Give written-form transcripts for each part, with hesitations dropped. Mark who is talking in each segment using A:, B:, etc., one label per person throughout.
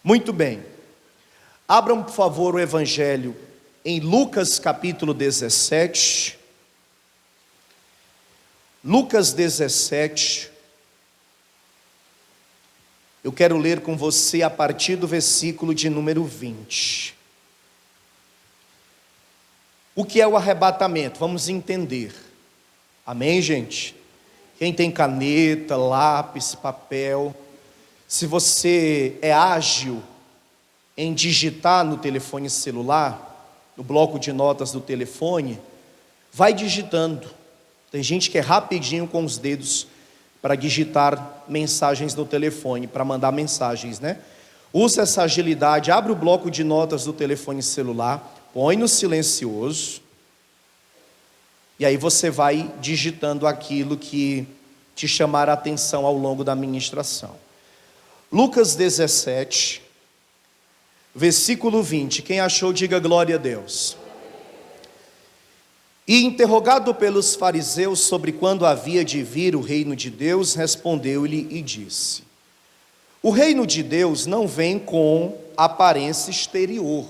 A: Muito bem. Abram, por favor, o Evangelho em Lucas capítulo 17. Lucas 17. Eu quero ler com você a partir do versículo de número 20. O que é o arrebatamento? Vamos entender. Amém, gente? Quem tem caneta, lápis, papel, se você é ágil em digitar no telefone celular, no bloco de notas do telefone, vai digitando. Tem gente que é rapidinho com os dedos para digitar mensagens no telefone, para mandar mensagens, né? Usa essa agilidade, abre o bloco de notas do telefone celular, põe no silencioso, e aí você vai digitando aquilo que te chamar a atenção ao longo da ministração. Lucas 17, versículo 20, quem achou, diga glória a Deus. E interrogado pelos fariseus sobre quando havia de vir o reino de Deus, respondeu-lhe e disse: o reino de Deus não vem com aparência exterior,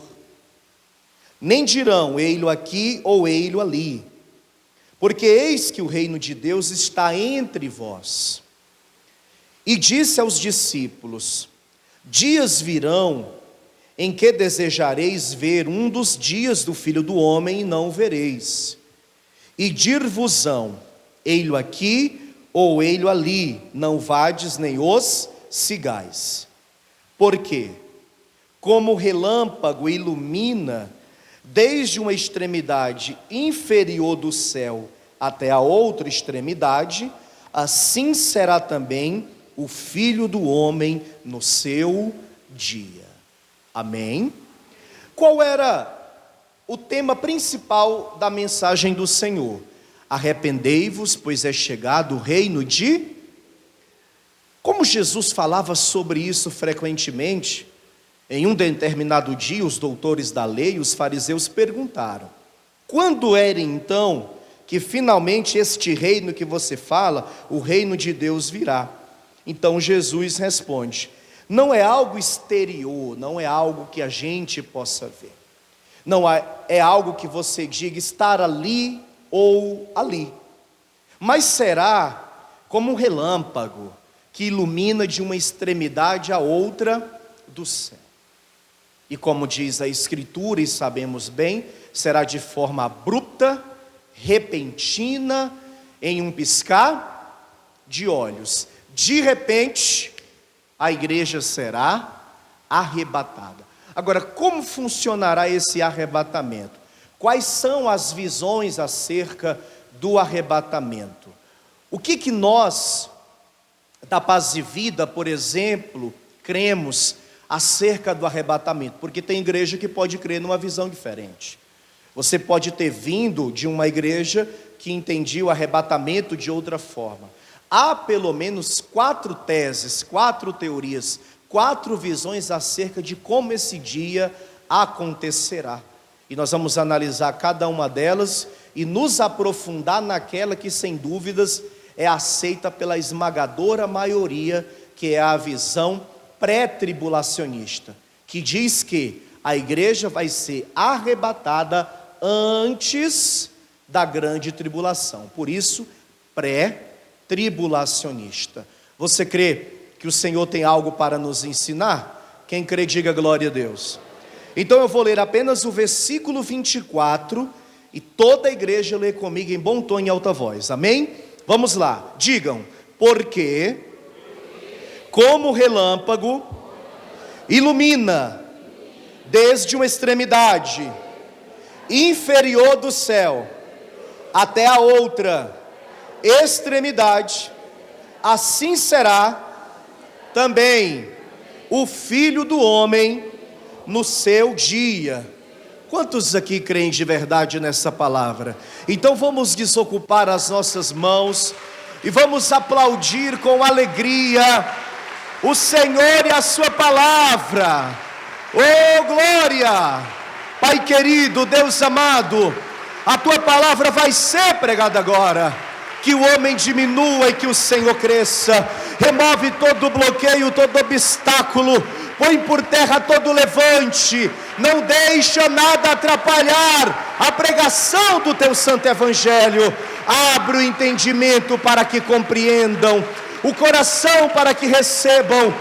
A: nem dirão ei-lo aqui ou ei-lo ali, porque eis que o reino de Deus está entre vós. E disse aos discípulos: dias virão em que desejareis ver um dos dias do Filho do Homem e não o vereis. E dir-vos-ão, ei-lo aqui ou ei-lo ali, não vades nem os sigais. Porque, como o relâmpago ilumina desde uma extremidade inferior do céu até a outra extremidade, assim será também o Filho do Homem no seu dia. Amém? Qual era o tema principal da mensagem do Senhor? Arrependei-vos, pois é chegado o reino de... Como Jesus falava sobre isso frequentemente, em um determinado dia, os doutores da lei, os fariseus perguntaram: quando era então que finalmente este reino que você fala, o reino de Deus virá? Então Jesus responde: não é algo exterior, não é algo que a gente possa ver. Não é algo que você diga estar ali ou ali. Mas será como um relâmpago que ilumina de uma extremidade à outra do céu. E como diz a Escritura, e sabemos bem, será de forma abrupta, repentina, em um piscar de olhos. De repente, a igreja será arrebatada. Agora, como funcionará esse arrebatamento? Quais são as visões acerca do arrebatamento? O que nós, da Paz e Vida, por exemplo, cremos acerca do arrebatamento? Porque tem igreja que pode crer numa visão diferente. Você pode ter vindo de uma igreja que entendia o arrebatamento de outra forma. Há pelo menos 4 teses, 4 teorias, 4 visões acerca de como esse dia acontecerá. E nós vamos analisar cada uma delas e nos aprofundar naquela que, sem dúvidas, é aceita pela esmagadora maioria, que é a visão pré-tribulacionista, que diz que a igreja vai ser arrebatada antes da grande tribulação. Por isso, pré-tribulacionista. Você crê que o Senhor tem algo para nos ensinar? Quem crê, diga glória a Deus. Então eu vou ler apenas o versículo 24, e toda a igreja lê comigo em bom tom e alta voz, amém? Vamos lá, digam: porque como o relâmpago ilumina desde uma extremidade inferior do céu até a outra extremidade, assim será também o Filho do Homem no seu dia. Quantos aqui creem de verdade nessa palavra? Então vamos desocupar as nossas mãos e vamos aplaudir com alegria o Senhor e a sua palavra. Oh, glória! Pai querido, Deus amado, a tua palavra vai ser pregada agora. Que o homem diminua e que o Senhor cresça. Remove todo bloqueio, todo obstáculo, põe por terra todo levante, não deixa nada atrapalhar a pregação do teu santo evangelho. Abre o entendimento para que compreendam, o coração para que recebam.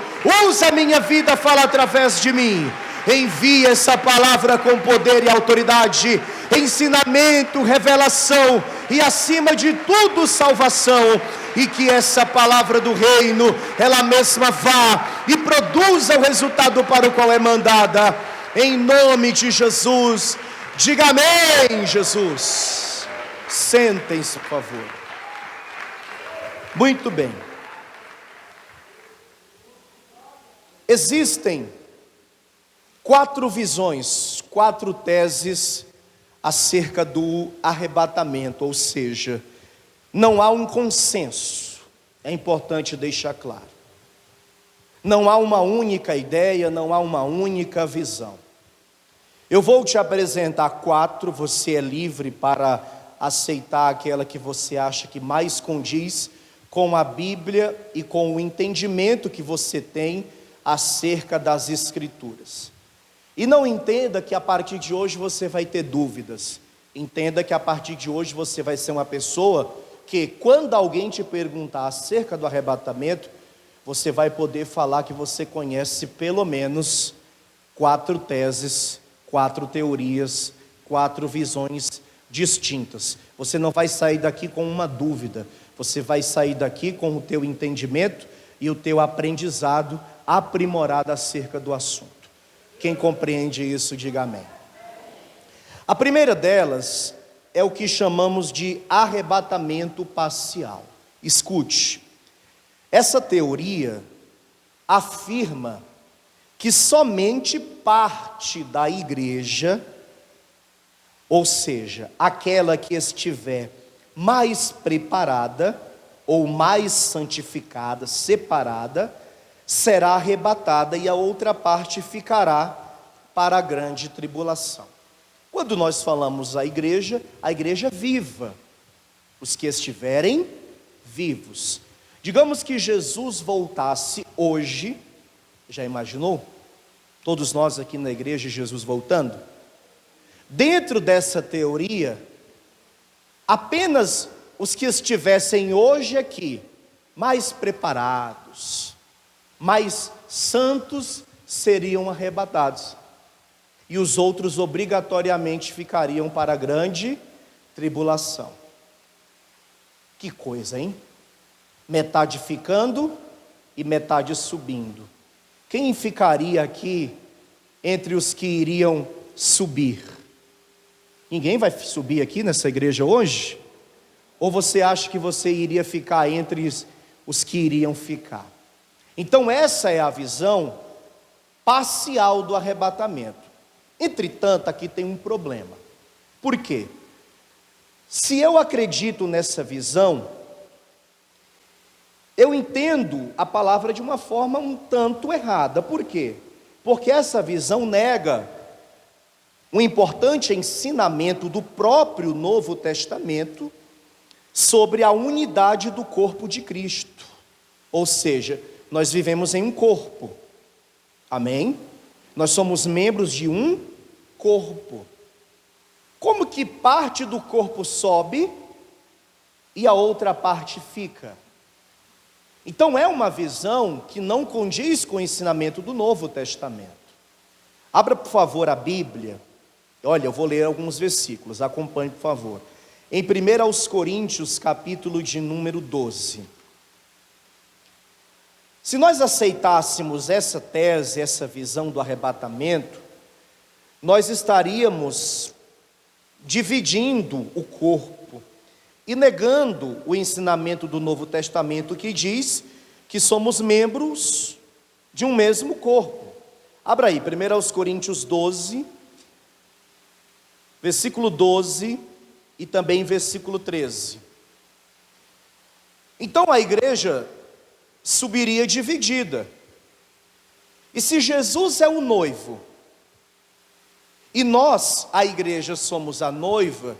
A: Usa a minha vida, fala através de mim. Envia essa palavra com poder e autoridade, ensinamento, revelação e acima de tudo salvação. E que essa palavra do reino, ela mesma vá e produza o resultado para o qual é mandada. Em nome de Jesus, diga amém, Jesus. Sentem-se, por favor. Muito bem. Existem 4 visões, 4 teses acerca do arrebatamento, ou seja, não há um consenso, é importante deixar claro. Não há uma única ideia, não há uma única visão. Eu vou te apresentar 4, você é livre para aceitar aquela que você acha que mais condiz com a Bíblia e com o entendimento que você tem acerca das Escrituras. E não entenda que a partir de hoje você vai ter dúvidas. Entenda que a partir de hoje você vai ser uma pessoa que, quando alguém te perguntar acerca do arrebatamento, você vai poder falar que você conhece pelo menos 4 teses, 4 teorias, 4 visões distintas. Você não vai sair daqui com uma dúvida, você vai sair daqui com o teu entendimento e o teu aprendizado aprimorado acerca do assunto. Quem compreende isso, diga amém. A primeira delas é o que chamamos de arrebatamento parcial. Escute, essa teoria afirma que somente parte da igreja, ou seja, aquela que estiver mais preparada ou mais santificada, separada, será arrebatada e a outra parte ficará para a grande tribulação. Quando nós falamos a igreja viva, os que estiverem vivos. Digamos que Jesus voltasse hoje, já imaginou? Todos nós aqui na igreja, Jesus voltando. Dentro dessa teoria, apenas os que estivessem hoje aqui, mais preparados, mais santos, seriam arrebatados. E os outros obrigatoriamente ficariam para a grande tribulação. Que coisa, hein? Metade ficando e metade subindo. Quem ficaria aqui entre os que iriam subir? Ninguém vai subir aqui nessa igreja hoje? Ou você acha que você iria ficar entre os que iriam ficar? Então essa é a visão parcial do arrebatamento. Entretanto, aqui tem um problema. Por quê? Se eu acredito nessa visão, eu entendo a palavra de uma forma um tanto errada. Por quê? Porque essa visão nega um importante ensinamento do próprio Novo Testamento sobre a unidade do corpo de Cristo. Ou seja, nós vivemos em um corpo. Amém? Nós somos membros de um corpo. Como que parte do corpo sobe e a outra parte fica? Então é uma visão que não condiz com o ensinamento do Novo Testamento. Abra por favor a Bíblia. Olha, eu vou ler alguns versículos, acompanhe por favor. Em 1 Coríntios, capítulo de número 12. Se nós aceitássemos essa tese, essa visão do arrebatamento, nós estaríamos dividindo o corpo e negando o ensinamento do Novo Testamento que diz que somos membros de um mesmo corpo. Abra aí, 1 Coríntios 12, versículo 12 e também versículo 13. Então a igreja subiria dividida. E se Jesus é o noivo, e nós, a igreja, somos a noiva,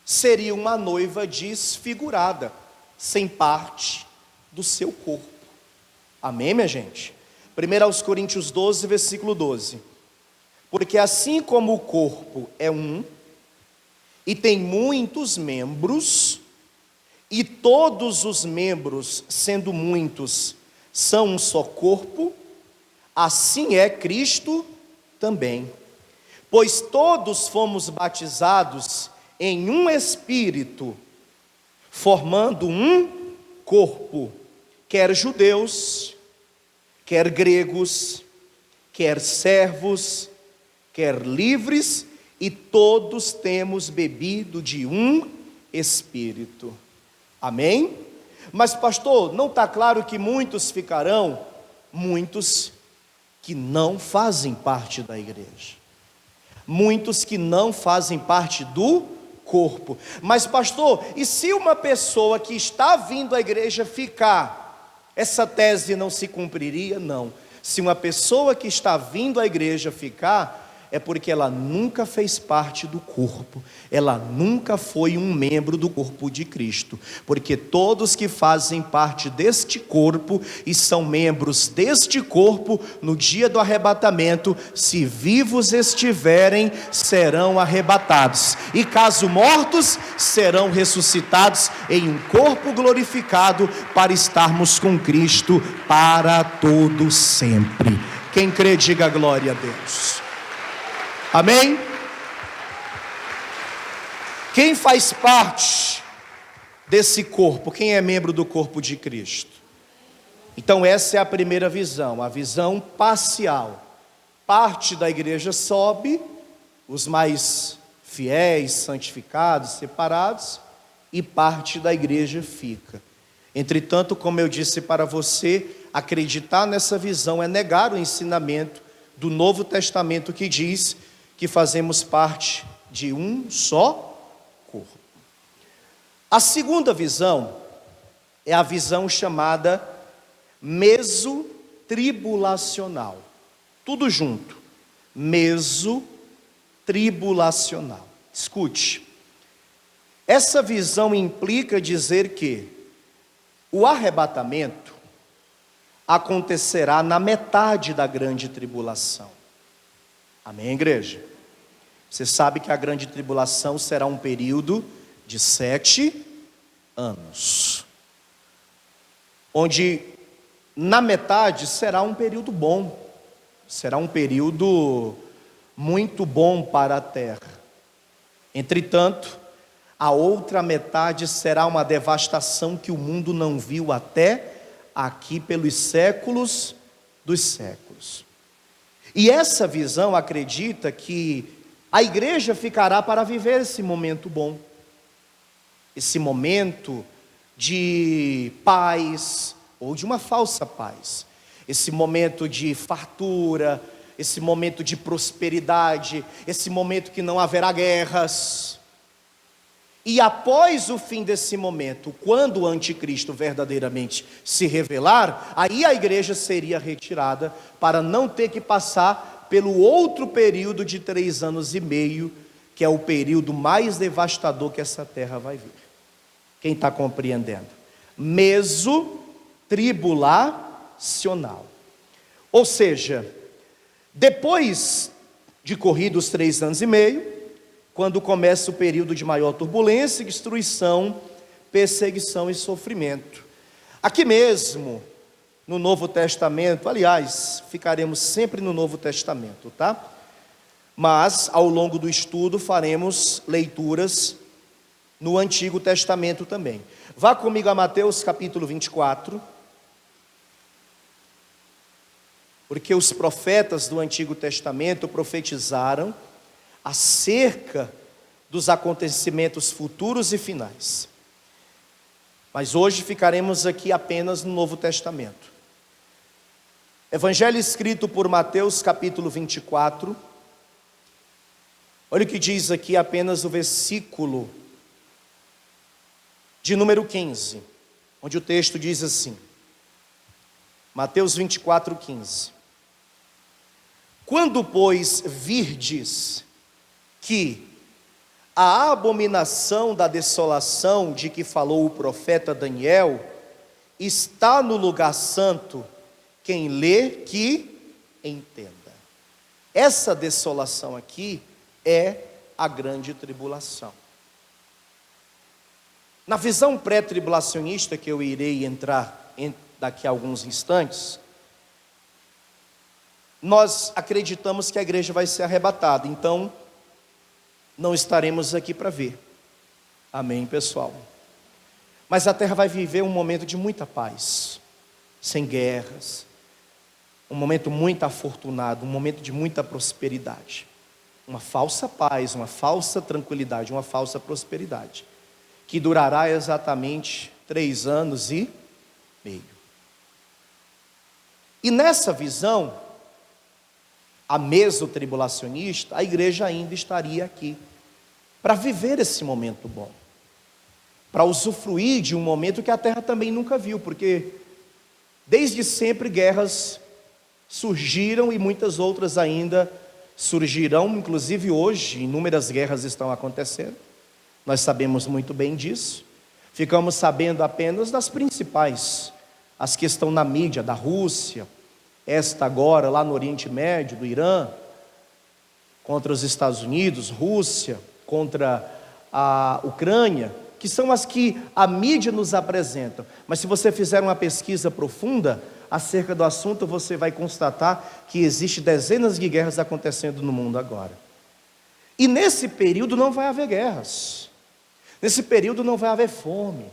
A: seria uma noiva desfigurada, sem parte do seu corpo. Amém, minha gente? 1 aos Coríntios 12, versículo 12. Porque assim como o corpo é um, e tem muitos membros, e todos os membros, sendo muitos, são um só corpo, assim é Cristo também. Pois todos fomos batizados em um Espírito, formando um corpo, quer judeus, quer gregos, quer servos, quer livres, e todos temos bebido de um Espírito. Amém? Mas pastor, não está claro que muitos ficarão? Muitos que não fazem parte da igreja. Muitos que não fazem parte do corpo. Mas pastor, e se uma pessoa que está vindo à igreja ficar, essa tese não se cumpriria? Não. Se uma pessoa que está vindo à igreja ficar, é porque ela nunca fez parte do corpo, ela nunca foi um membro do corpo de Cristo, porque todos que fazem parte deste corpo e são membros deste corpo, no dia do arrebatamento, se vivos estiverem, serão arrebatados, e caso mortos, serão ressuscitados em um corpo glorificado, para estarmos com Cristo para todo sempre. Quem crê, diga glória a Deus. Amém? Quem faz parte desse corpo? Quem é membro do corpo de Cristo? Então essa é a primeira visão, a visão parcial. Parte da igreja sobe, os mais fiéis, santificados, separados, e parte da igreja fica. Entretanto, como eu disse para você, acreditar nessa visão é negar o ensinamento do Novo Testamento, que diz que fazemos parte de um só corpo. A segunda visão é a visão chamada mesotribulacional. Tudo junto. Mesotribulacional. Escute. Essa visão implica dizer que o arrebatamento acontecerá na metade da grande tribulação. Amém, igreja? Você sabe que a grande tribulação será um período de 7 anos, onde na metade será um período bom, será um período muito bom para a terra. Entretanto, a outra metade será uma devastação que o mundo não viu até aqui pelos séculos dos séculos. E essa visão acredita que a igreja ficará para viver esse momento bom, esse momento de paz, ou de uma falsa paz, esse momento de fartura, esse momento de prosperidade, esse momento que não haverá guerras. E após o fim desse momento, quando o anticristo verdadeiramente se revelar, aí a igreja seria retirada, para não ter que passar pelo outro período de 3 anos e meio, que é o período mais devastador que essa terra vai vir. Quem está compreendendo? Mesotribulacional. Ou seja, depois de corridos 3 anos e meio, quando começa o período de maior turbulência, destruição, perseguição e sofrimento. Aqui mesmo, no Novo Testamento, aliás, ficaremos sempre no Novo Testamento, tá? Mas, ao longo do estudo, faremos leituras no Antigo Testamento também. Vá comigo a Mateus capítulo 24. Porque os profetas do Antigo Testamento profetizaram acerca dos acontecimentos futuros e finais. Mas hoje ficaremos aqui apenas no Novo Testamento. Evangelho escrito por Mateus capítulo 24. Olha o que diz aqui apenas o versículo de número 15, onde o texto diz assim. Mateus 24, 15. Quando, pois, virdes que a abominação da desolação de que falou o profeta Daniel está no lugar santo, Quem lê, que entenda. Essa desolação aqui é a grande tribulação. Na visão pré-tribulacionista, que eu irei entrar daqui a alguns instantes, nós acreditamos que a igreja vai ser arrebatada, então não estaremos aqui para ver. Amém, pessoal? Mas a terra vai viver um momento de muita paz, sem guerras, um momento muito afortunado, um momento de muita prosperidade. Uma falsa paz, uma falsa tranquilidade, uma falsa prosperidade, que durará exatamente 3 anos e meio. E nessa visão, a mesotribulacionista, a igreja ainda estaria aqui, para viver esse momento bom, para usufruir de um momento que a terra também nunca viu, porque desde sempre guerras surgiram e muitas outras ainda surgirão, inclusive hoje, inúmeras guerras estão acontecendo, nós sabemos muito bem disso, ficamos sabendo apenas das principais, as que estão na mídia, da Rússia, esta agora lá no Oriente Médio, do Irã, contra os Estados Unidos, Rússia, contra a Ucrânia, que são as que a mídia nos apresenta. Mas se você fizer uma pesquisa profunda acerca do assunto, você vai constatar que existe dezenas de guerras acontecendo no mundo agora. E nesse período não vai haver guerras, nesse período não vai haver fome,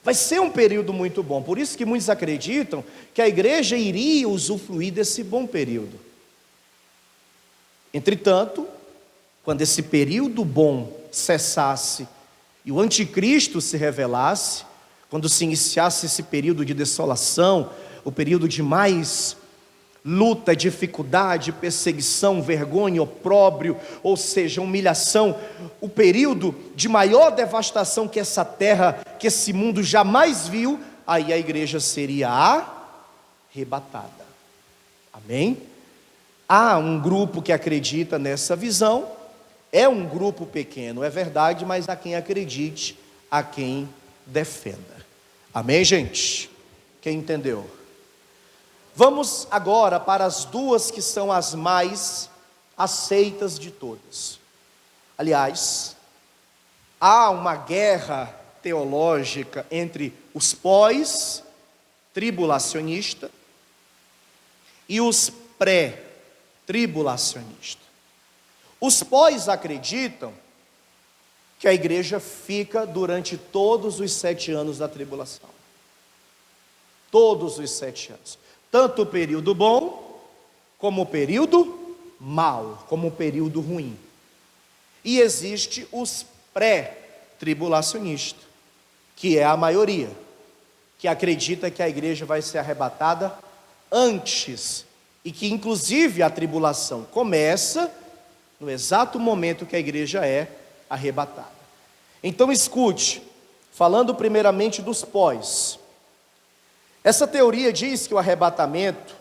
A: vai ser um período muito bom. Por isso que muitos acreditam que a igreja iria usufruir desse bom período. Entretanto, quando esse período bom cessasse e o anticristo se revelasse, quando se iniciasse esse período de desolação, o período de mais luta, dificuldade, perseguição, vergonha, opróbrio, ou seja, humilhação, o período de maior devastação que essa terra, que esse mundo jamais viu, aí a igreja seria arrebatada. Amém? Há um grupo que acredita nessa visão, é um grupo pequeno, é verdade, mas há quem acredite, há quem defenda. Amém, gente? Quem entendeu? Vamos agora para as duas que são as mais aceitas de todas. Aliás, há uma guerra teológica entre os pós-tribulacionistas e os pré-tribulacionistas. Os pós acreditam que a igreja fica durante todos os 7 anos da tribulação. Todos os 7 anos. Tanto o período bom, como o período mau, como o período ruim. E existe os pré-tribulacionistas, que é a maioria, que acredita que a igreja vai ser arrebatada antes, e que inclusive a tribulação começa no exato momento que a igreja é arrebatada. Então escute, falando primeiramente dos pós. Essa teoria diz que o arrebatamento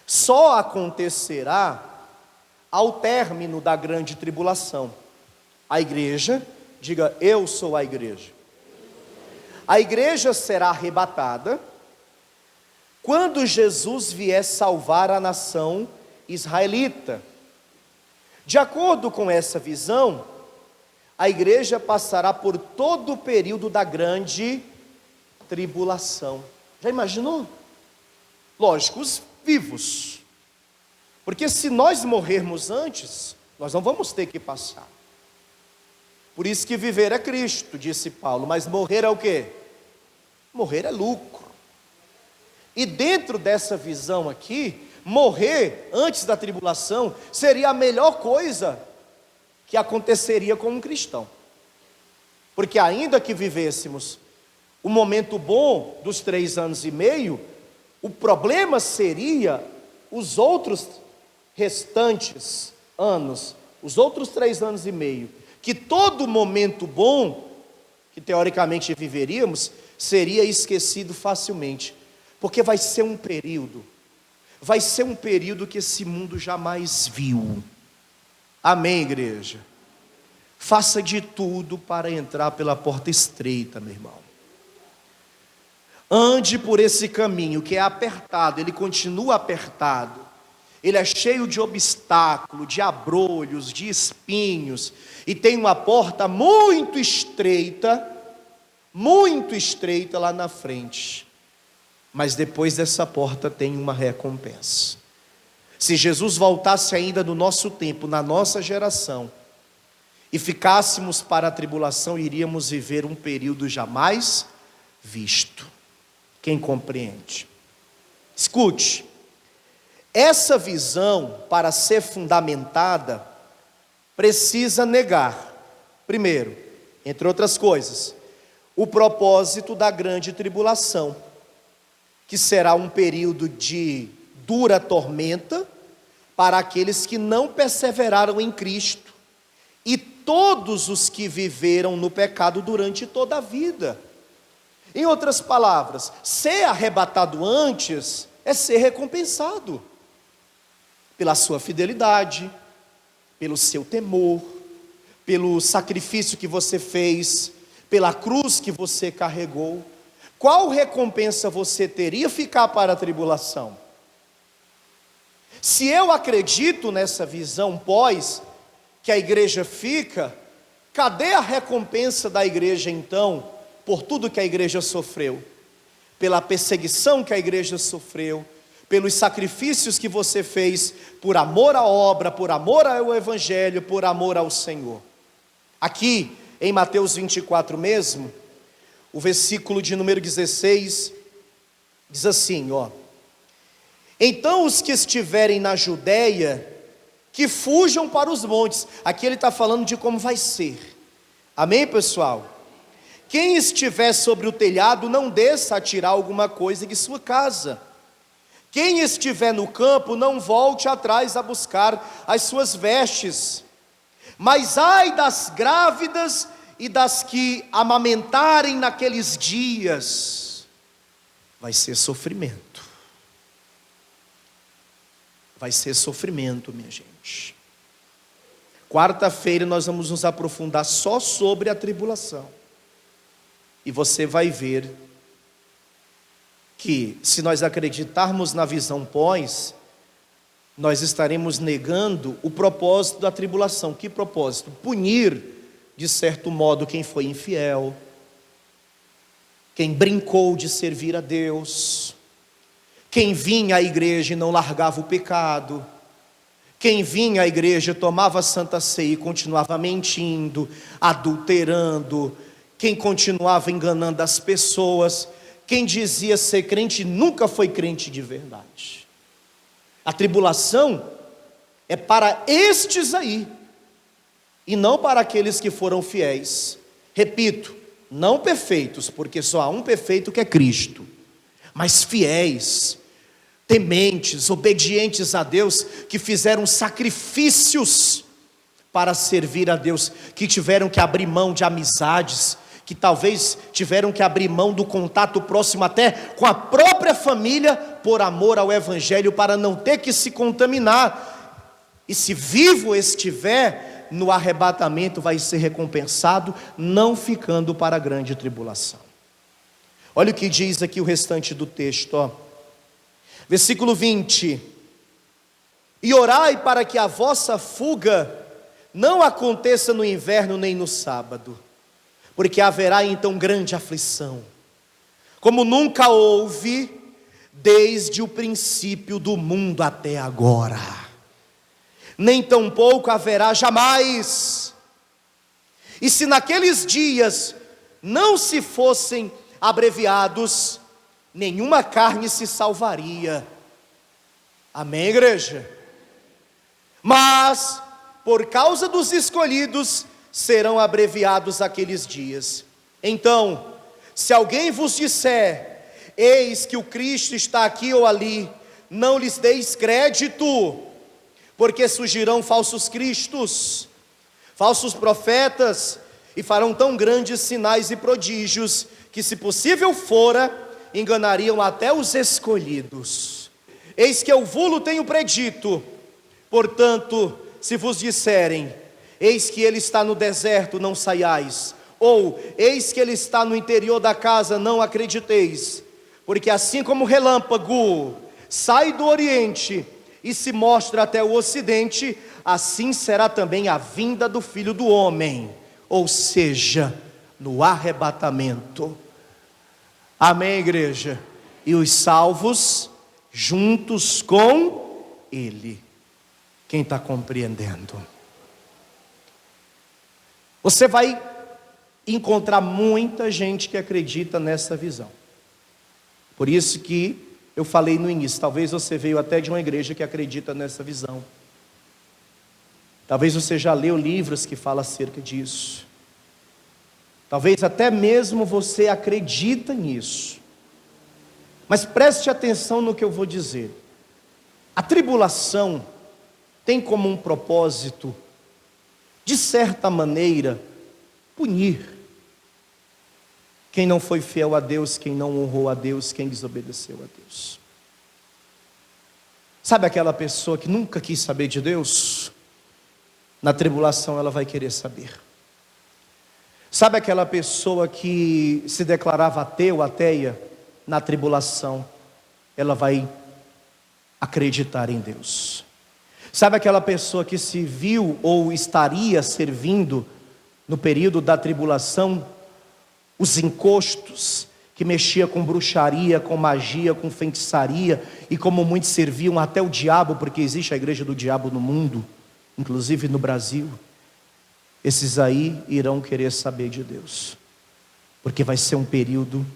A: só acontecerá ao término da grande tribulação. A igreja, diga, eu sou a igreja. A igreja será arrebatada quando Jesus vier salvar a nação israelita. De acordo com essa visão, a igreja passará por todo o período da grande tribulação. Já imaginou? Lógico, os vivos. Porque se nós morrermos antes, nós não vamos ter que passar. Por isso que viver é Cristo, disse Paulo, mas morrer é o quê? Morrer é lucro. E dentro dessa visão aqui, morrer antes da tribulação seria a melhor coisa que aconteceria com um cristão. Porque ainda que vivêssemos o momento bom dos 3 anos e meio, o problema seria os outros restantes anos, os outros 3 anos e meio, que todo momento bom, que teoricamente viveríamos, seria esquecido facilmente, porque vai ser um período que esse mundo jamais viu. Amém, igreja? Faça de tudo para entrar pela porta estreita, meu irmão. ande por esse caminho que é apertado, ele continua apertado, ele é cheio de obstáculos, de abrolhos, de espinhos, e tem uma porta muito estreita lá na frente. Mas depois dessa porta tem uma recompensa. Se Jesus voltasse ainda no nosso tempo, na nossa geração, e ficássemos para a tribulação, iríamos viver um período jamais visto. Quem compreende? Escute, essa visão, para ser fundamentada, precisa negar, primeiro, entre outras coisas, o propósito da grande tribulação, que será um período de dura tormenta para aqueles que não perseveraram em Cristo, e todos os que viveram no pecado durante toda a vida. Em outras palavras, ser arrebatado antes é ser recompensado pela sua fidelidade, pelo seu temor, pelo sacrifício que você fez, pela cruz que você carregou. Qual recompensa você teria ficar para a tribulação? Se eu acredito nessa visão pós que a igreja fica, cadê a recompensa da igreja então, por tudo que a igreja sofreu? Pela perseguição que a igreja sofreu, pelos sacrifícios que você fez, por amor à obra, por amor ao evangelho, por amor ao Senhor. Aqui, em Mateus 24 mesmo, o versículo de número 16, diz assim, então os que estiverem na Judéia, que fujam para os montes. Aqui ele está falando de como vai ser, amém, pessoal? Quem estiver sobre o telhado, não desça a tirar alguma coisa de sua casa. Quem estiver no campo, não volte atrás a buscar as suas vestes. Mas ai das grávidas e das que amamentarem naqueles dias, vai ser sofrimento. Vai ser sofrimento, minha gente. Quarta-feira nós vamos nos aprofundar só sobre a tribulação. E você vai ver que, se nós acreditarmos na visão pós, nós estaremos negando o propósito da tribulação. Que propósito? Punir, de certo modo, quem foi infiel, quem brincou de servir a Deus, quem vinha à igreja e não largava o pecado, quem vinha à igreja, tomava a santa ceia e continuava mentindo, adulterando, quem continuava enganando as pessoas, quem dizia ser crente nunca foi crente de verdade. A tribulação é para estes aí, e não para aqueles que foram fiéis. Repito, não perfeitos, porque só há um perfeito que é Cristo, mas fiéis, tementes, obedientes a Deus, que fizeram sacrifícios para servir a Deus, que tiveram que abrir mão de amizades, que talvez tiveram que abrir mão do contato próximo até com a própria família, por amor ao evangelho, para não ter que se contaminar. E se vivo estiver, no arrebatamento vai ser recompensado, não ficando para a grande tribulação. Olha o que diz aqui o restante do texto, versículo 20: e orai para que a vossa fuga não aconteça no inverno nem no sábado, porque haverá então grande aflição, como nunca houve desde o princípio do mundo até agora, nem tampouco haverá jamais. E se naqueles dias não se fossem abreviados, nenhuma carne se salvaria. Amém, igreja? Mas, por causa dos escolhidos, serão abreviados aqueles dias. Então, se alguém vos disser, eis que o Cristo está aqui ou ali, não lhes deis crédito, porque surgirão falsos cristos, falsos profetas, e farão tão grandes sinais e prodígios, que se possível fora, enganariam até os escolhidos. Eis que eu vulo tenho predito, portanto, se vos disserem, eis que ele está no deserto, não saiais, ou eis que ele está no interior da casa, não acrediteis, Porque assim como o relâmpago sai do Oriente e se mostra até o Ocidente, assim será também a vinda do Filho do Homem, ou seja, no arrebatamento. Amém, igreja? E os salvos juntos com Ele. Quem está compreendendo? Você vai encontrar muita gente que acredita nessa visão. Por isso que eu falei no início, talvez você veio até de uma igreja que acredita nessa visão. Talvez você já leu livros que falam acerca disso. Talvez até mesmo você acredita nisso. Mas preste atenção no que eu vou dizer. A tribulação tem como um propósito, de certa maneira, punir quem não foi fiel a Deus, quem não honrou a Deus, quem desobedeceu a Deus. Sabe aquela pessoa que nunca quis saber de Deus? Na tribulação ela vai querer saber. Sabe aquela pessoa que se declarava ateu, ateia? Na tribulação ela vai acreditar em Deus. Sabe aquela pessoa que se viu ou estaria servindo no período da tribulação os encostos, que mexia com bruxaria, com magia, com feitiçaria, e como muitos serviam até o diabo, porque existe a igreja do diabo no mundo, inclusive no Brasil. Esses aí irão querer saber de Deus, porque vai ser um período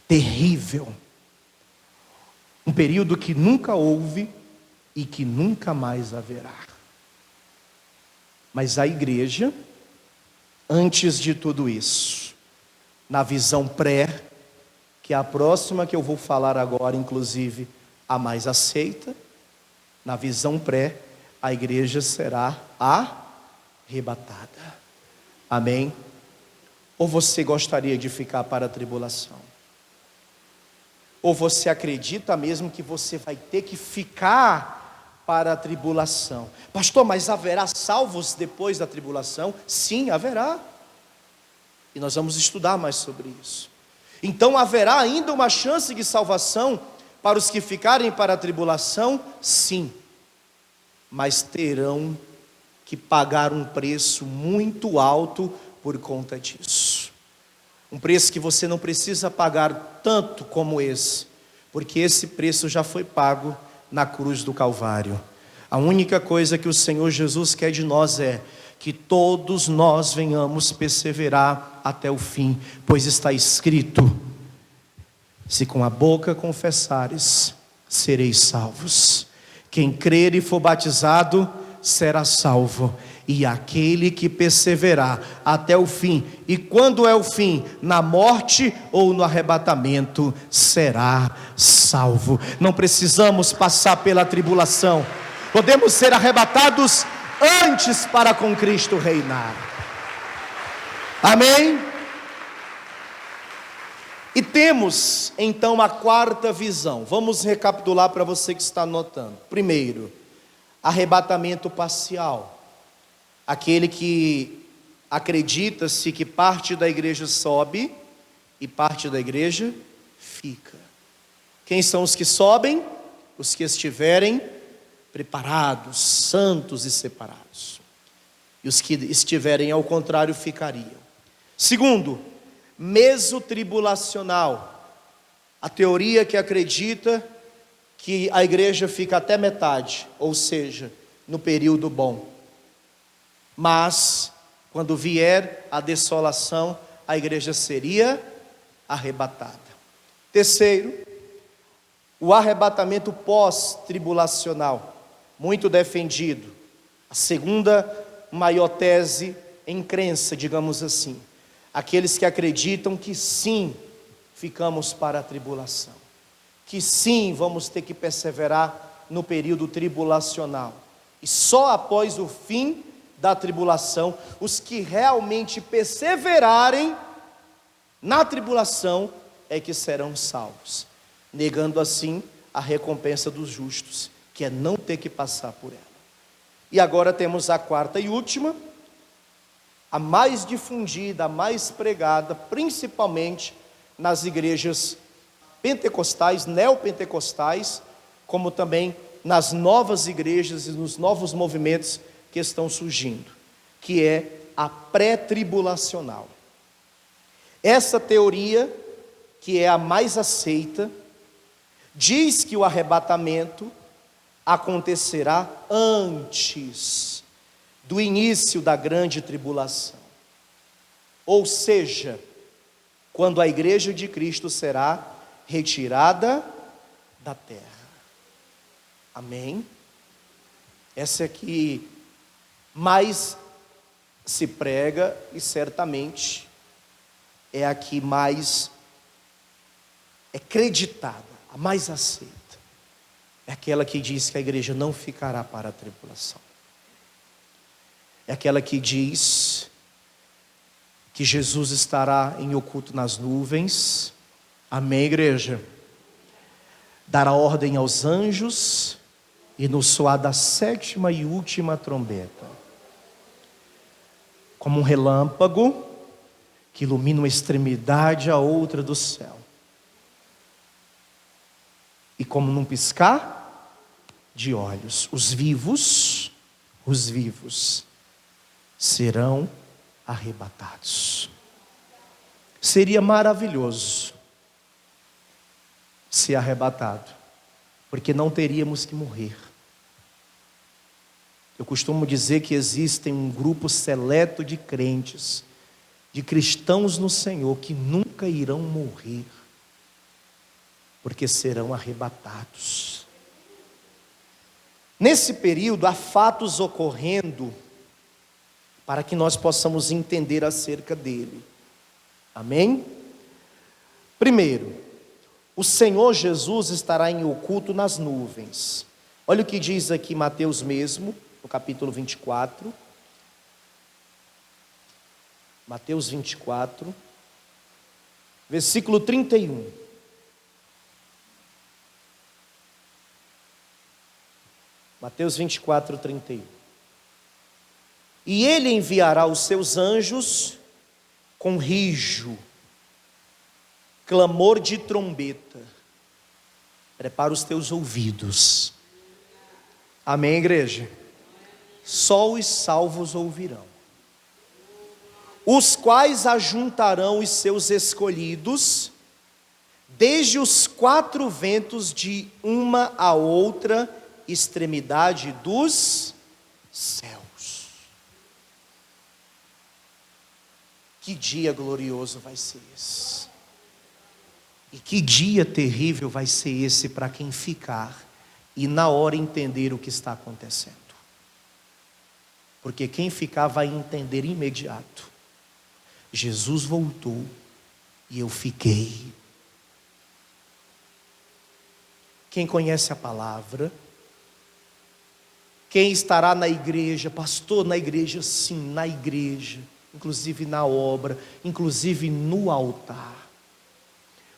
A: terrível, um período que nunca houve e que nunca mais haverá. Mas a igreja, antes de tudo isso, na visão pré, que é a próxima que eu vou falar agora, inclusive a mais aceita, na visão pré, a igreja será arrebatada. Amém? Ou você gostaria de ficar para a tribulação? Ou você acredita mesmo que você vai ter que ficar para a tribulação? Pastor, mas haverá salvos depois da tribulação? Sim, haverá. E nós vamos estudar mais sobre isso. Então haverá ainda uma chance de salvação para os que ficarem para a tribulação? Sim. Mas terão que pagar um preço muito alto por conta disso. Um preço que você não precisa pagar tanto como esse, porque esse preço já foi pago na cruz do Calvário. A única coisa que o Senhor Jesus quer de nós é que todos nós venhamos perseverar até o fim, pois está escrito: se com a boca confessares, sereis salvos. Quem crer e for batizado será salvo, e aquele que perseverar até o fim, e quando é o fim? Na morte ou no arrebatamento, será salvo. Não precisamos passar pela tribulação, podemos ser arrebatados antes para com Cristo reinar. Amém? E temos então a quarta visão. Vamos recapitular para você que está anotando. Primeiro, arrebatamento parcial. Aquele que acredita-se que parte da igreja sobe e parte da igreja fica. Quem são os que sobem? Os que estiverem preparados, santos e separados. E os que estiverem ao contrário ficariam. Segundo, mesotribulacional. A teoria que acredita que a igreja fica até metade, ou seja, no período bom. Mas, quando vier a desolação, a igreja seria arrebatada. Terceiro, o arrebatamento pós-tribulacional, muito defendido. A segunda maior tese em crença, digamos assim. Aqueles que acreditam que sim, ficamos para a tribulação. Que sim, vamos ter que perseverar no período tribulacional. E só após o fim da tribulação, os que realmente perseverarem na tribulação é que serão salvos, negando assim a recompensa dos justos, que é não ter que passar por ela. E agora temos a quarta e última, a mais difundida, a mais pregada, principalmente nas igrejas pentecostais, neopentecostais, como também nas novas igrejas e nos novos movimentos que estão surgindo, que é a pré-tribulacional. Essa teoria, que é a mais aceita, diz que o arrebatamento acontecerá antes do início da grande tribulação. Ou seja, quando a igreja de Cristo será retirada da terra. Amém? Essa é que mais se prega e certamente é a que mais é creditada, a mais aceita. É aquela que diz que a igreja não ficará para a tribulação. É aquela que diz que Jesus estará em oculto nas nuvens. Amém, igreja? Dará ordem aos anjos e no soar da 7ª e última trombeta, como um relâmpago que ilumina uma extremidade à outra do céu, e como num piscar de olhos, os vivos serão arrebatados. Seria maravilhoso ser arrebatado, porque não teríamos que morrer. Eu costumo dizer que existem um grupo seleto de crentes, de cristãos no Senhor, que nunca irão morrer, porque serão arrebatados. Nesse período há fatos ocorrendo para que nós possamos entender acerca dele. Amém? Primeiro, o Senhor Jesus estará em oculto nas nuvens. Olha o que diz aqui Mateus mesmo, no capítulo 24. Mateus 24, versículo 31. Mateus 24, 31. E ele enviará os seus anjos com rijo, clamor de trombeta. Prepara os teus ouvidos. Amém, igreja? Só os salvos ouvirão. Os quais ajuntarão os seus escolhidos, desde os 4 ventos de uma a outra extremidade dos céus. Que dia glorioso vai ser esse? E que dia terrível vai ser esse para quem ficar e na hora entender o que está acontecendo. Porque quem ficar vai entender imediato. Jesus voltou e eu fiquei. Quem conhece a palavra, quem estará na igreja, pastor, na igreja, sim, na igreja, inclusive na obra, inclusive no altar.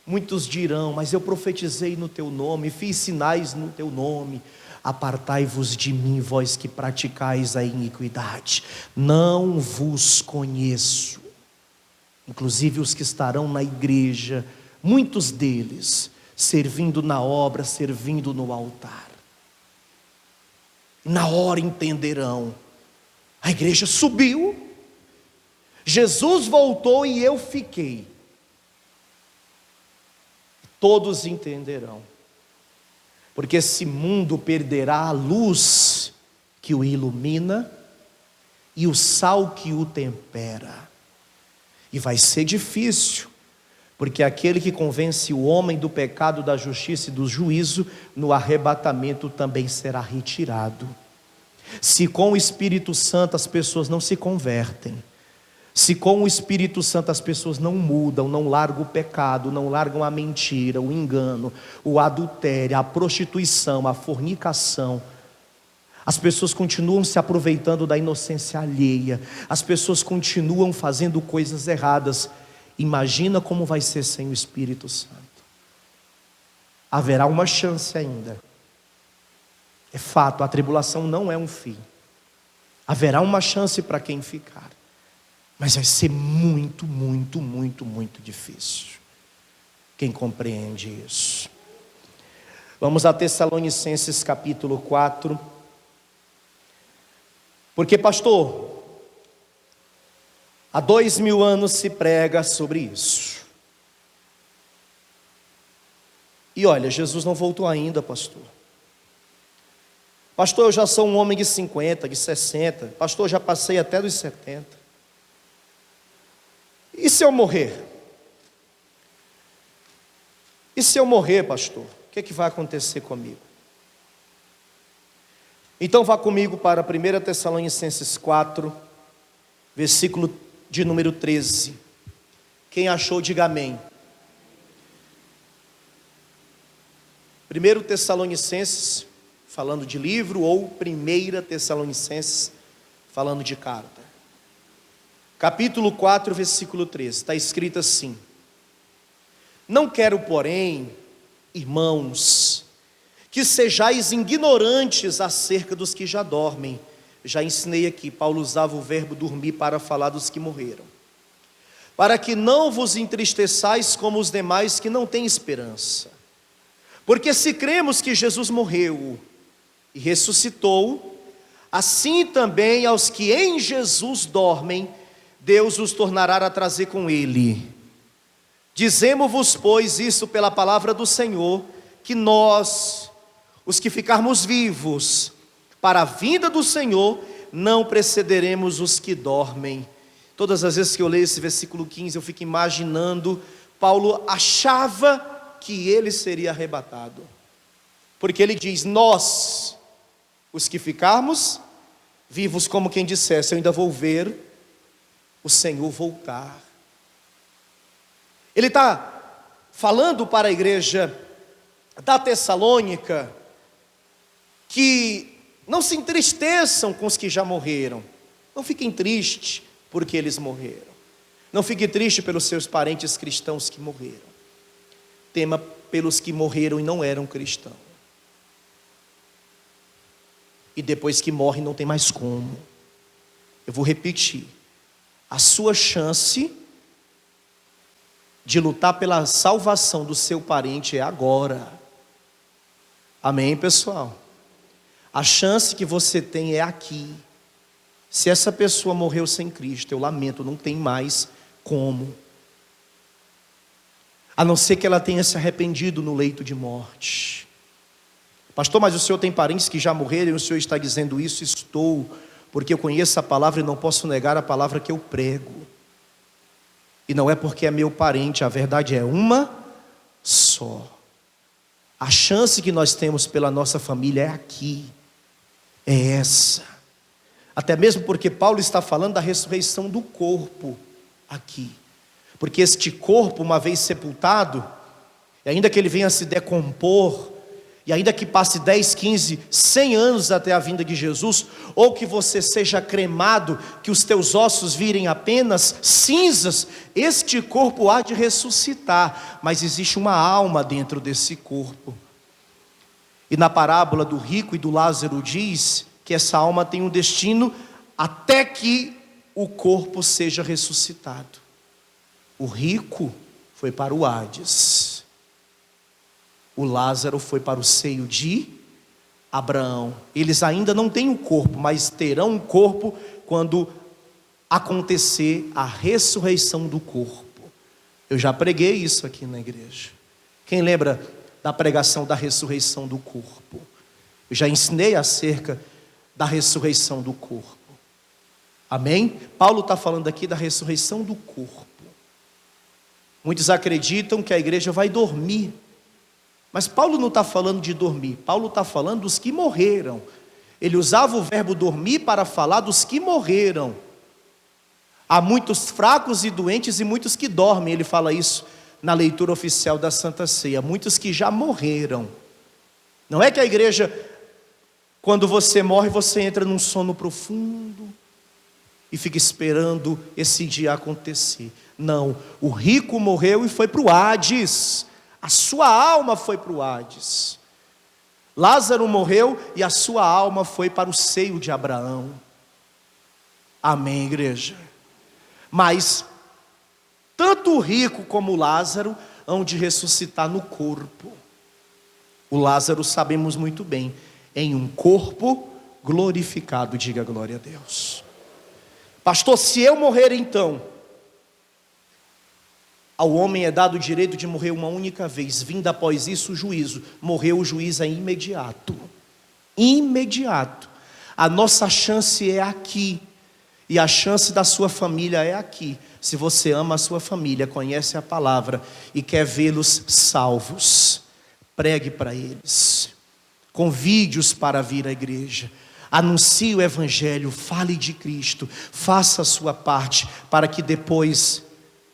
A: Muitos dirão, mas eu profetizei no teu nome, fiz sinais no teu nome. Apartai-vos de mim, vós que praticais a iniquidade, não vos conheço. Inclusive os que estarão na igreja, muitos deles, servindo na obra, servindo no altar. Na hora entenderão, a igreja subiu, Jesus voltou e eu fiquei. Todos entenderão, porque esse mundo perderá a luz que o ilumina e o sal que o tempera, e vai ser difícil, porque aquele que convence o homem do pecado, da justiça e do juízo, no arrebatamento também será retirado. Se com o Espírito Santo as pessoas não se convertem, se com o Espírito Santo as pessoas não mudam, não largam o pecado, não largam a mentira, o engano, o adultério, a prostituição, a fornicação, as pessoas continuam se aproveitando da inocência alheia, as pessoas continuam fazendo coisas erradas. Imagina como vai ser sem o Espírito Santo. Haverá uma chance ainda. É fato, a tribulação não é um fim. Haverá uma chance para quem ficar. Mas vai ser muito, muito, muito, muito difícil. quem compreende isso. Vamos a Tessalonicenses capítulo 4. Porque, pastor, há 2000 anos se prega sobre isso. E olha, Jesus não voltou ainda, pastor. Pastor, eu já sou um homem de 50, de 60. Pastor, eu já passei até dos 70. E se eu morrer? E se eu morrer, pastor? O que vai acontecer comigo? Então vá comigo para 1 Tessalonicenses 4, versículo de número 13. Quem achou, diga amém. 1 Tessalonicenses, falando de livro, ou 1 Tessalonicenses, falando de carta. Capítulo 4, versículo 13, está escrito assim: não quero, porém, irmãos, que sejais ignorantes acerca dos que já dormem. Já ensinei aqui, Paulo usava o verbo dormir para falar dos que morreram. Para que não vos entristeçais como os demais que não têm esperança. Porque se cremos que Jesus morreu e ressuscitou, assim também aos que em Jesus dormem, Deus os tornará a trazer com ele. Dizemo-vos, pois, isso pela palavra do Senhor, que nós, os que ficarmos vivos, para a vinda do Senhor, não precederemos os que dormem. Todas as vezes que eu leio esse versículo 15, eu fico imaginando, Paulo achava que ele seria arrebatado. Porque ele diz, nós, os que ficarmos vivos, como quem dissesse, eu ainda vou ver o Senhor voltar. Ele está falando para a igreja da Tessalônica que não se entristeçam com os que já morreram. Não fiquem tristes porque eles morreram. Não fiquem tristes pelos seus parentes cristãos que morreram. Tema pelos que morreram e não eram cristãos. E depois que morrem não tem mais como. Eu vou repetir. A sua chance de lutar pela salvação do seu parente é agora. Amém, pessoal? A chance que você tem é aqui. Se essa pessoa morreu sem Cristo, eu lamento, não tem mais como. A não ser que ela tenha se arrependido no leito de morte. Pastor, mas o senhor tem parentes que já morreram e o senhor está dizendo isso? Estou, porque eu conheço a palavra e não posso negar a palavra que eu prego. E não é porque é meu parente, a verdade é uma só. A chance que nós temos pela nossa família é aqui, é essa. Até mesmo porque Paulo está falando da ressurreição do corpo aqui. Porque este corpo, uma vez sepultado, e ainda que ele venha a se decompor, e ainda que passe 10, 15, 100 anos até a vinda de Jesus, ou que você seja cremado, que os teus ossos virem apenas cinzas, este corpo há de ressuscitar, mas existe uma alma dentro desse corpo. E na parábola do rico e do Lázaro diz que essa alma tem um destino até que o corpo seja ressuscitado. O rico foi para o Hades. O Lázaro foi para o seio de Abraão. Eles ainda não têm um corpo, mas terão um corpo quando acontecer a ressurreição do corpo. Eu já preguei isso aqui na igreja. Quem lembra da pregação da ressurreição do corpo? Eu já ensinei acerca da ressurreição do corpo. Amém? Paulo está falando aqui da ressurreição do corpo. Muitos acreditam que a igreja vai dormir. Mas Paulo não está falando de dormir, Paulo está falando dos que morreram. Ele usava o verbo dormir para falar dos que morreram. Há muitos fracos e doentes e muitos que dormem, ele fala isso na leitura oficial da Santa Ceia. Muitos que já morreram. Não é que a igreja, quando você morre, você entra num sono profundo e fica esperando esse dia acontecer. Não, o rico morreu e foi para o Hades. A sua alma foi para o Hades. Lázaro morreu e a sua alma foi para o seio de Abraão. Amém, igreja? Mas tanto o rico como o Lázaro hão de ressuscitar no corpo. O Lázaro, sabemos muito bem, em um corpo glorificado, diga glória a Deus. Pastor, se eu morrer então, ao homem é dado o direito de morrer uma única vez, vindo após isso o juízo. Morreu o juiz é imediato. Imediato. A nossa chance é aqui. E a chance da sua família é aqui. Se você ama a sua família, conhece a palavra e quer vê-los salvos, pregue para eles. Convide-os para vir à igreja. Anuncie o evangelho, fale de Cristo. Faça a sua parte para que depois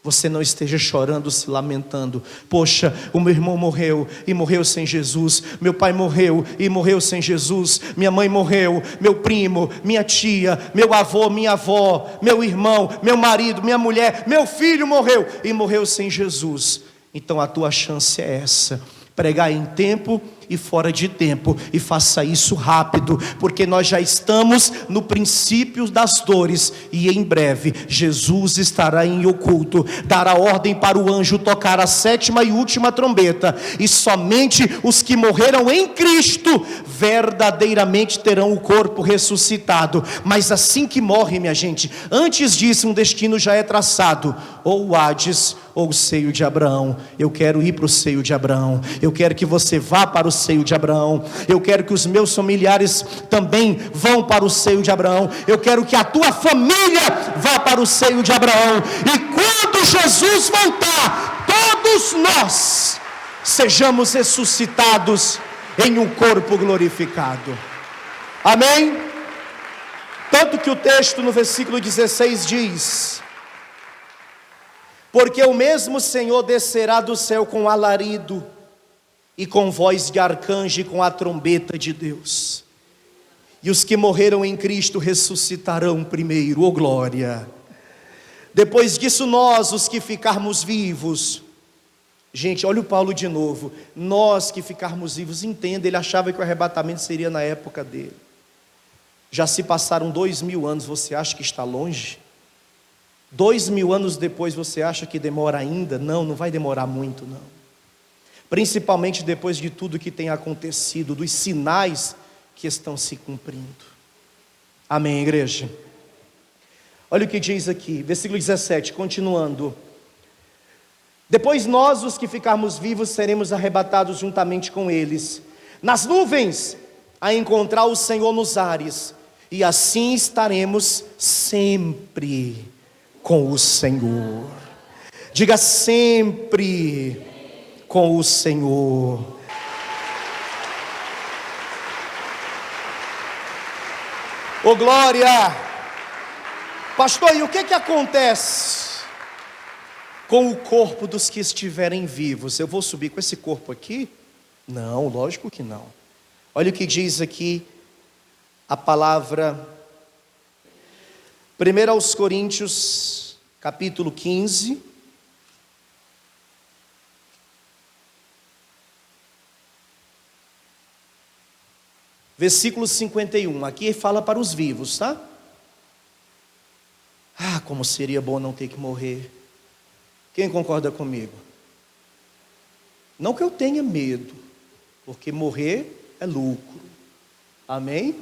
A: você não esteja chorando, se lamentando. Poxa, o meu irmão morreu e morreu sem Jesus. Meu pai morreu e morreu sem Jesus. Minha mãe morreu, meu primo, minha tia, meu avô, minha avó, meu irmão, meu marido, minha mulher, meu filho morreu e morreu sem Jesus. Então a tua chance é essa: pregar em tempo e fora de tempo, e faça isso rápido, porque nós já estamos no princípio das dores, e em breve Jesus estará em oculto, dará ordem para o anjo tocar a 7ª e última trombeta, e somente os que morreram em Cristo verdadeiramente terão o corpo ressuscitado. Mas assim que morre, minha gente, antes disso um destino já é traçado: ou o Hades ou o seio de Abraão. Eu quero ir para o seio de Abraão. Eu quero que você vá para o seio de Abraão. Eu quero que os meus familiares também vão para o seio de Abraão. Eu quero que a tua família vá para o seio de Abraão. E quando Jesus voltar, todos nós sejamos ressuscitados em um corpo glorificado. Amém? Tanto que o texto no versículo 16 diz: porque o mesmo Senhor descerá do céu com alarido, e com voz de arcanjo, e com a trombeta de Deus. E os que morreram em Cristo ressuscitarão primeiro, oh glória. Depois disso nós, os que ficarmos vivos. Gente, olha o Paulo de novo. Nós que ficarmos vivos, entenda, ele achava que o arrebatamento seria na época dele. Já se passaram 2000 anos, você acha que está longe? 2000 anos depois, você acha que demora ainda? Não, não vai demorar muito, não. Principalmente depois de tudo que tem acontecido, dos sinais que estão se cumprindo. Amém, igreja? Olha o que diz aqui, versículo 17, continuando. Depois nós, os que ficarmos vivos, seremos arrebatados juntamente com eles nas nuvens, a encontrar o Senhor nos ares, e assim estaremos sempre com o Senhor. Diga: sempre com o Senhor. Oh glória! Pastor, e o que acontece com o corpo dos que estiverem vivos? Eu vou subir com esse corpo aqui? Não, lógico que não. Olha o que diz aqui a palavra 1 aos Coríntios, capítulo 15. Versículo 51. Aqui fala para os vivos, tá? Ah, como seria bom não ter que morrer. Quem concorda comigo? Não que eu tenha medo, porque morrer é lucro. Amém?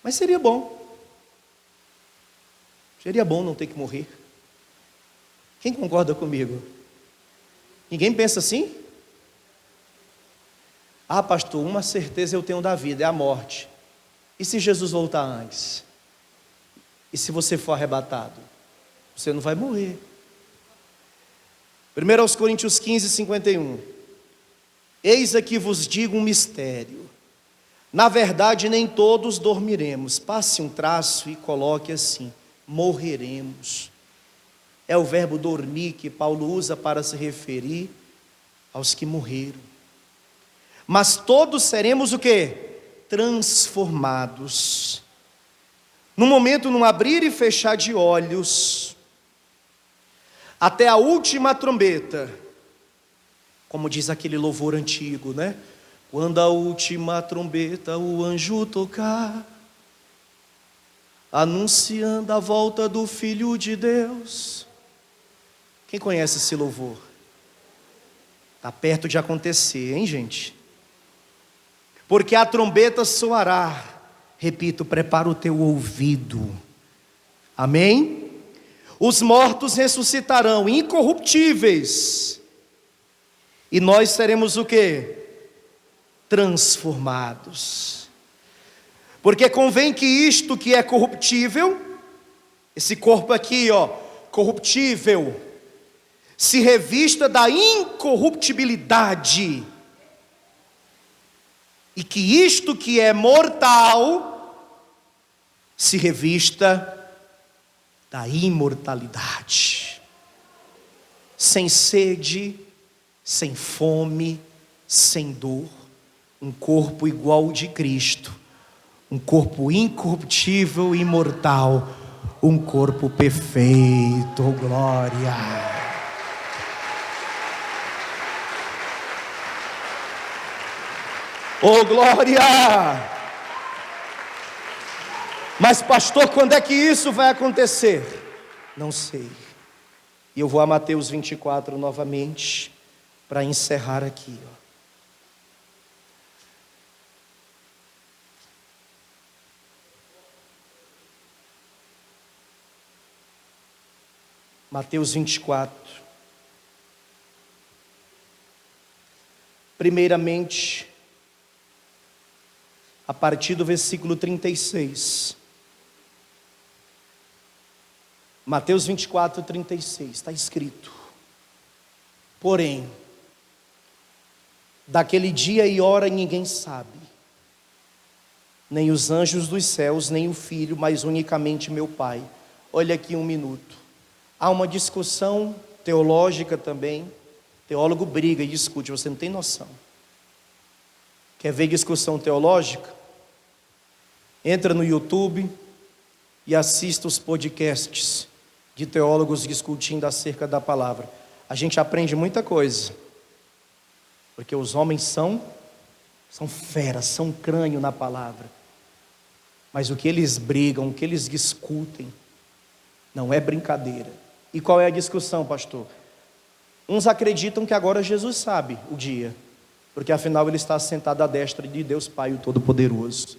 A: Mas seria bom. Seria bom não ter que morrer. Quem concorda comigo? Ninguém pensa assim? Ah, pastor, uma certeza eu tenho da vida, é a morte. E se Jesus voltar antes? E se você for arrebatado? Você não vai morrer. 1 aos Coríntios 15, 51. Eis aqui vos digo um mistério. Na verdade, nem todos dormiremos. Passe um traço e coloque assim: morreremos. É o verbo dormir que Paulo usa para se referir aos que morreram. Mas todos seremos o quê? Transformados. No momento, num abrir e fechar de olhos, até a última trombeta. Como diz aquele louvor antigo, né? Quando a última trombeta o anjo tocar, anunciando a volta do Filho de Deus. Quem conhece esse louvor? Está perto de acontecer, hein, gente? Porque a trombeta soará. Repito, prepara o teu ouvido. Amém? Os mortos ressuscitarão incorruptíveis. E nós seremos o quê? Transformados. Porque convém que isto que é corruptível, esse corpo aqui, ó, corruptível, se revista da incorruptibilidade. E que isto que é mortal se revista da imortalidade. Sem sede, sem fome, sem dor, um corpo igual ao de Cristo, um corpo incorruptível e imortal, um corpo perfeito. Oh, glória! Oh, glória! Mas pastor, quando é que isso vai acontecer? Não sei. E eu vou a Mateus 24 novamente, para encerrar aqui, ó. Mateus 24. Primeiramente, a partir do versículo 36. Mateus 24, 36, está escrito: porém, daquele dia e hora ninguém sabe, nem os anjos dos céus, nem o Filho, mas unicamente meu Pai. Olha aqui um minuto. Há uma discussão teológica também. Teólogo briga e discute, você não tem noção. Quer ver discussão teológica? Entra no YouTube e assista os podcasts de teólogos discutindo acerca da palavra. A gente aprende muita coisa, porque os homens são feras, são crânio na palavra. Mas o que eles brigam, o que eles discutem, não é brincadeira. E qual é a discussão, pastor? Uns acreditam que agora Jesus sabe o dia, porque afinal ele está sentado à destra de Deus Pai, o Todo-Poderoso.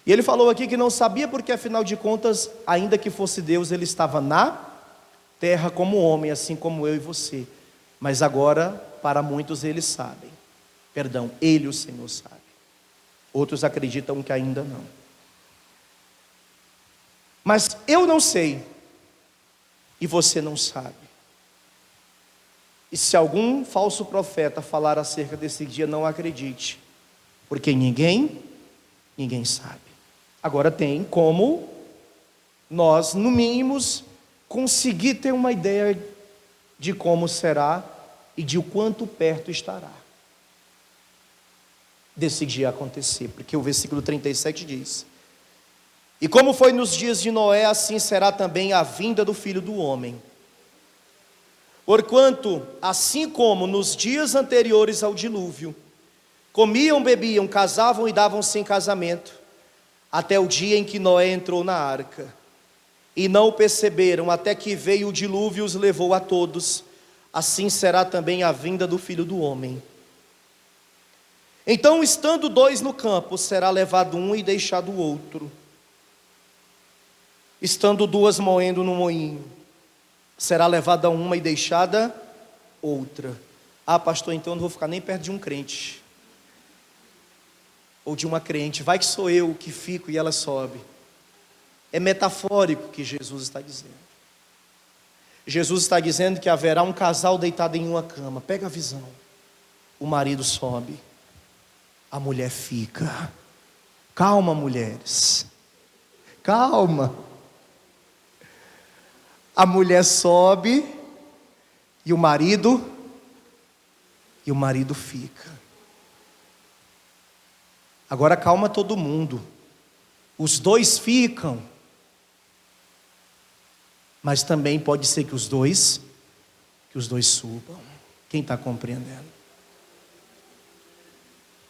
A: E ele falou aqui que não sabia, porque afinal de contas, ainda que fosse Deus, ele estava na terra como homem, assim como eu e você. Mas agora, para muitos eles sabem. Perdão, ele, o Senhor, sabe. Outros acreditam que ainda não. Mas eu não sei, e você não sabe. E se algum falso profeta falar acerca desse dia, não acredite, porque ninguém sabe. Agora tem como nós, no mínimo, conseguir ter uma ideia de como será e de o quanto perto estará desse dia acontecer, porque o versículo 37 diz: e como foi nos dias de Noé, assim será também a vinda do Filho do Homem. Porquanto, assim como nos dias anteriores ao dilúvio, comiam, bebiam, casavam e davam-se em casamento, até o dia em que Noé entrou na arca, e não o perceberam, até que veio o dilúvio e os levou a todos, assim será também a vinda do Filho do Homem. Então, estando dois no campo, será levado um e deixado o outro. Estando duas moendo no moinho, será levada uma e deixada outra. Ah, pastor, então eu não vou ficar nem perto de um crente, ou de uma crente. Vai que sou eu que fico e ela sobe. É metafórico o que Jesus está dizendo. Jesus está dizendo que haverá um casal deitado em uma cama. Pega a visão. O marido sobe, a mulher fica. Calma, mulheres, calma. A mulher sobe e o marido fica. Agora calma todo mundo. Os dois ficam, mas também pode ser que os dois subam. Quem está compreendendo?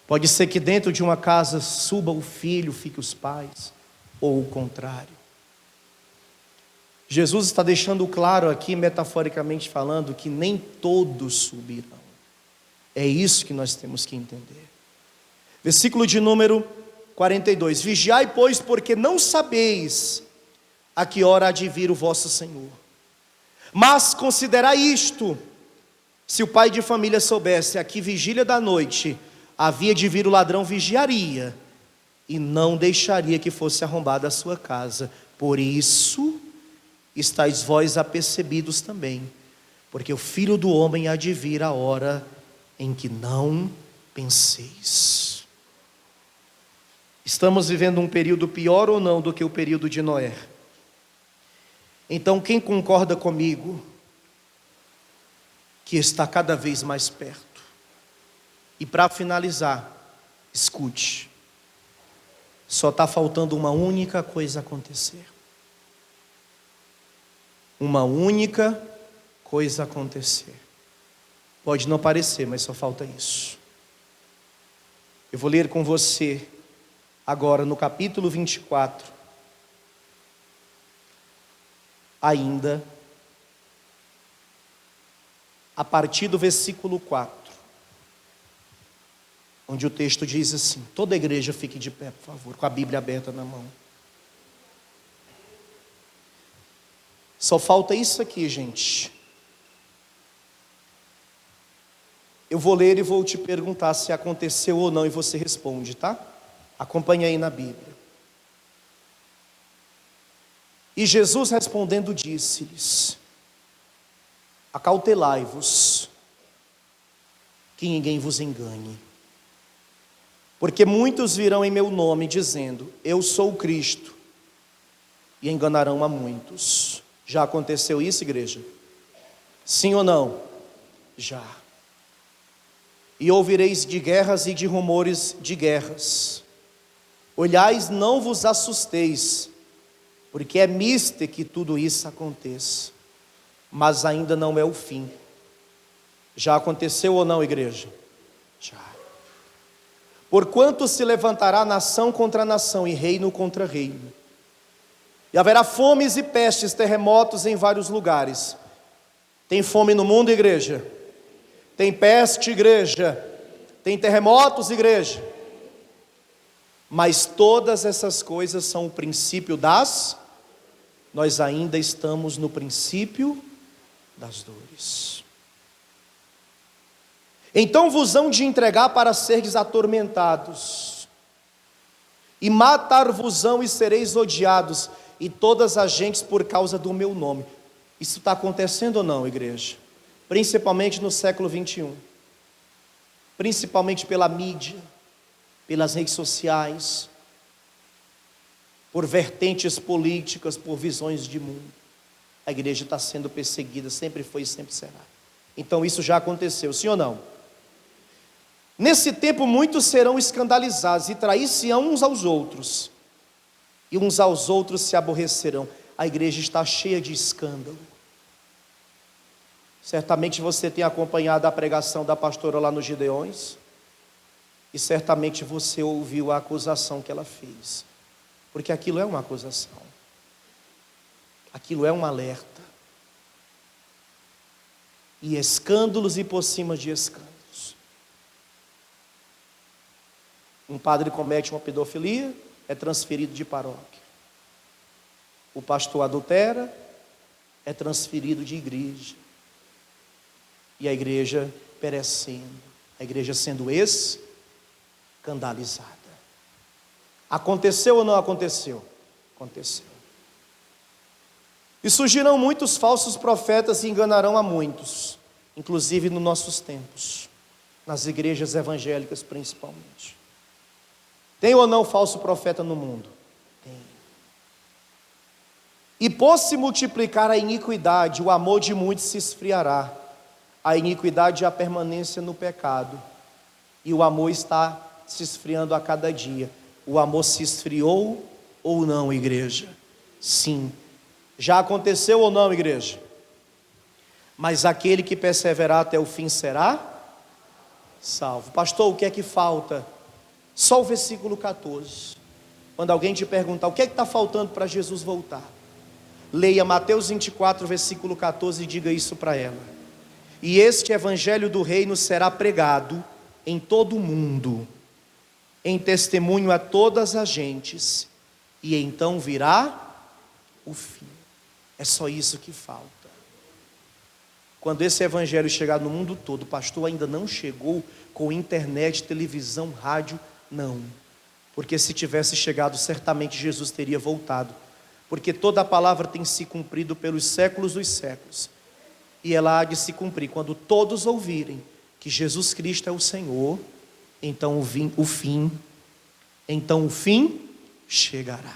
A: Pode ser que dentro de uma casa suba o filho, fique os pais, ou o contrário. Jesus está deixando claro aqui, metaforicamente falando, que nem todos subirão. É isso que nós temos que entender. Versículo de número 42. Vigiai, pois, porque não sabeis a que hora há de vir o vosso Senhor. Mas considerai isto: se o pai de família soubesse a que vigília da noite havia de vir o ladrão, vigiaria, e não deixaria que fosse arrombada a sua casa. Por isso estáis vós apercebidos também, porque o Filho do Homem há de vir a hora em que não penseis. Estamos vivendo um período pior ou não do que o período de Noé? Então, quem concorda comigo que está cada vez mais perto? E para finalizar, escute, só está faltando uma única coisa acontecer. Uma única coisa acontecer. Pode não parecer, mas só falta isso. Eu vou ler com você agora no capítulo 24, ainda, a partir do versículo 4, onde o texto diz assim: toda a igreja fique de pé, por favor, com a Bíblia aberta na mão. Só falta isso aqui, gente. Eu vou ler e vou te perguntar se aconteceu ou não, e você responde, tá? Acompanhe aí na Bíblia. E Jesus respondendo disse-lhes: acautelai-vos, que ninguém vos engane. Porque muitos virão em meu nome dizendo: eu sou o Cristo, e enganarão a muitos. Já aconteceu isso, igreja? Sim ou não? Já. E ouvireis de guerras e de rumores de guerras. Olhais, não vos assusteis, porque é mister que tudo isso aconteça, mas ainda não é o fim. Já aconteceu ou não, igreja? Já. Porquanto se levantará nação contra nação e reino contra reino, e haverá fomes e pestes, terremotos em vários lugares. Tem fome no mundo, igreja? Tem peste, igreja? Tem terremotos, igreja? Mas todas essas coisas são o princípio das... Nós ainda estamos no princípio das dores. Então vos hão de entregar para serdes atormentados, e matar-vos-ão e sereis odiados, e todas as gentes por causa do meu nome. Isso está acontecendo ou não, igreja? Principalmente no século 21. Principalmente pela mídia, pelas redes sociais, por vertentes políticas, por visões de mundo. A igreja está sendo perseguida, sempre foi e sempre será. Então isso já aconteceu, sim ou não? Nesse tempo muitos serão escandalizados e trair-se-ão uns aos outros, e uns aos outros se aborrecerão. A igreja está cheia de escândalo. Certamente você tem acompanhado a pregação da pastora lá nos Gideões, e certamente você ouviu a acusação que ela fez, porque aquilo é uma acusação, aquilo é um alerta, e escândalos e por cima de escândalos. Um padre comete uma pedofilia, é transferido de paróquia. O pastor adultera, é transferido de igreja. E a igreja perecendo, a igreja sendo escandalizada. Aconteceu ou não aconteceu? Aconteceu. E surgirão muitos falsos profetas e enganarão a muitos, inclusive nos nossos tempos, nas igrejas evangélicas principalmente. Tem ou não falso profeta no mundo? Tem. E por se multiplicar a iniquidade, o amor de muitos se esfriará. A iniquidade é a permanência no pecado, e o amor está se esfriando a cada dia. O amor se esfriou ou não, igreja? Sim. Já aconteceu ou não, igreja? Mas aquele que perseverar até o fim será salvo. Pastor, o que é que falta? Só o versículo 14. Quando alguém te perguntar o que é que está faltando para Jesus voltar, leia Mateus 24, versículo 14 e diga isso para ela. e este evangelho do reino será pregado em todo o mundo, em testemunho a todas as gentes, e então virá o fim. É só isso que falta. Quando esse evangelho chegar no mundo todo, o pastor ainda não chegou com internet, televisão, rádio, não. Porque se tivesse chegado, certamente Jesus teria voltado. Porque toda a palavra tem se cumprido pelos séculos dos séculos. E ela há de se cumprir quando todos ouvirem que Jesus Cristo é o Senhor, então o fim chegará.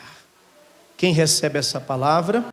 A: Quem recebe essa palavra?